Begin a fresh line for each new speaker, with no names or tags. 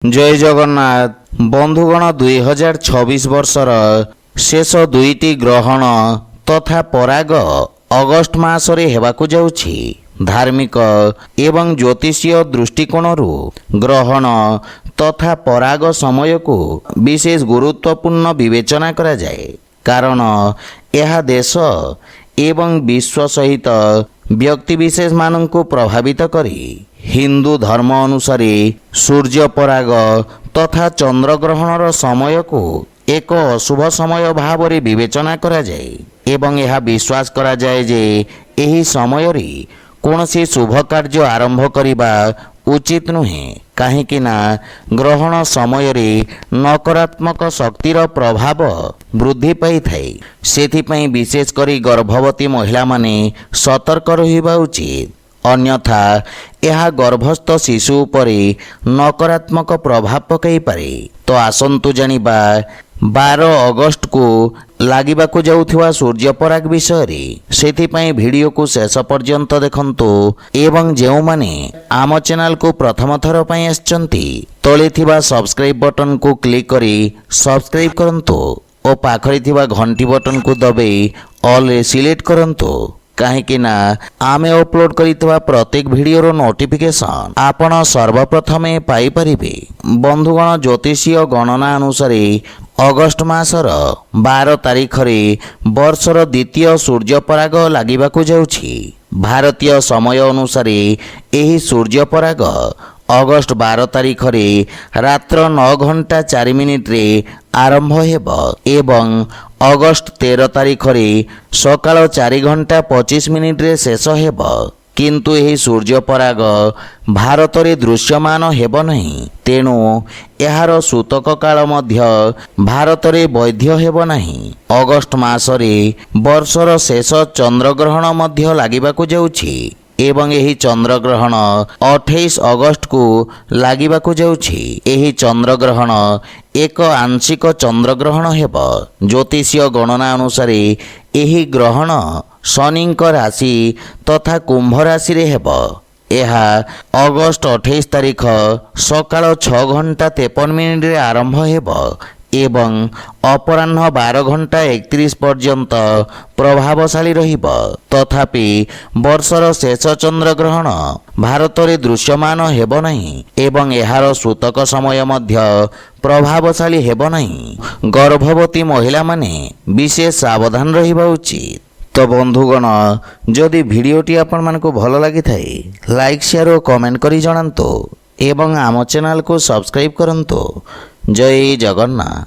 जय जगन्नाथ बंधुगण 2026 वर्षर शेष दुईटी ग्रहण तथा पराग अगस्ट मासरे हेबाकु जाउछि। धार्मिक एवं ज्योतिषीय दृष्टिकोणरू ग्रहण तथा पराग समय को विशेष गुरुत्वपूर्ण विवेचना करा जाए, कारण यह देश एवं विश्व सहित व्यक्तिविशेष मानंकु प्रभावित करी हिंदू धर्म अनुसार सूर्य पराग तथा चंद्रग्रहणर समय को एक अशुभ समय भाव रे विवेचना करा जाए एवं यह विश्वास करा जाए जे एही समय रे कौनसी शुभ कार्य आरंभ करिबा उचित नुहे, काहेकि ना ग्रहण समय रे नकारात्मक शक्तिर प्रभाव वृद्धि पाई थाए। सेथिपई विशेष करी गर्भवती महिला माने सतर्क रहिबा उचित, अन्यथा यह गर्भस्थ शिशु उपरे नकारात्मक प्रभाव पकाई पारे। तो आसंतु जानिबा 12 अगस्ट को लागिबाकु जाउथिबा सूर्य पराग विषय रे। सेथिपई वीडियो को शेष पर्यंत देखंतु एवं जेउ माने आम चैनल को प्रथम थर पई आछंती तळे थिबा सब्सक्राइब बटन को क्लिक करी सब्सक्राइब करंतु और पाखरे थिबा घंटी बटन को दबाई ऑल रे सिलेक्ट करंतु, काहेकि ना आमे अपलोड करितबा प्रत्येक वीडियोर नोटिफिकेशन आपण सर्वप्रथमे पाई परिबे। बंधुगण ज्योतिषीय गणना अनुसार अगस्ट मासर 12 तारिख रे वर्षर द्वितीय सूर्य पराग लागिबाकु जाउछि। भारतीय समय अनुसार एही सूर्य पराग अगस्ट 12 तारिख रे रात्र 9 घंटा 4 मिनिट रे आरंभ हेब एवं अगस्ट 13 तारिख रे सकाळ 4 घंटा 25 मिनिट रे शेष हेब। किंतु एही सूर्य पराग भारत रे दृश्यमान हेब नहीं, तेणु एहार सूतक काल मध्य भारत रे वैध हेब नहीं। अगस्ट मासरे वर्षर शेष चंद्रग्रहण मध्य लागिबाकु जाउछि एवं एही चंद्रग्रहण 28 अगस्ट को लागिबाकु जाउछि। एही चंद्रग्रहण एक आंशिक चंद्रग्रहण हेब। ज्योतिषीय गणना अनुसार एही ग्रहण शनिंक राशि तथा कुंभ राशि रे हेब। एहा अगस्ट 28 तारिख सकाळ 6 घंटा 53 मिनिट रे आरंभ हेब एवं अपराह्न 12 घंटा 31 पर्यंत प्रभावशाली रहिब। तथापि वर्षर शेष चंद्रग्रहण भारत रे दृश्यमान हेब नहीं एवं एहार सूतक समय मध्य प्रभावशाली हेब नहीं। गर्भवती महिला माने विशेष सावधान रहिबा उचित। तो बंधुगण जदि भिडियोटी आपण मानकु भल लागि थाए लाइक शेयर और कमेंट करी जणांतो एवं आम चैनल को सब्सक्राइब करंतो। जय जगन्नाथ।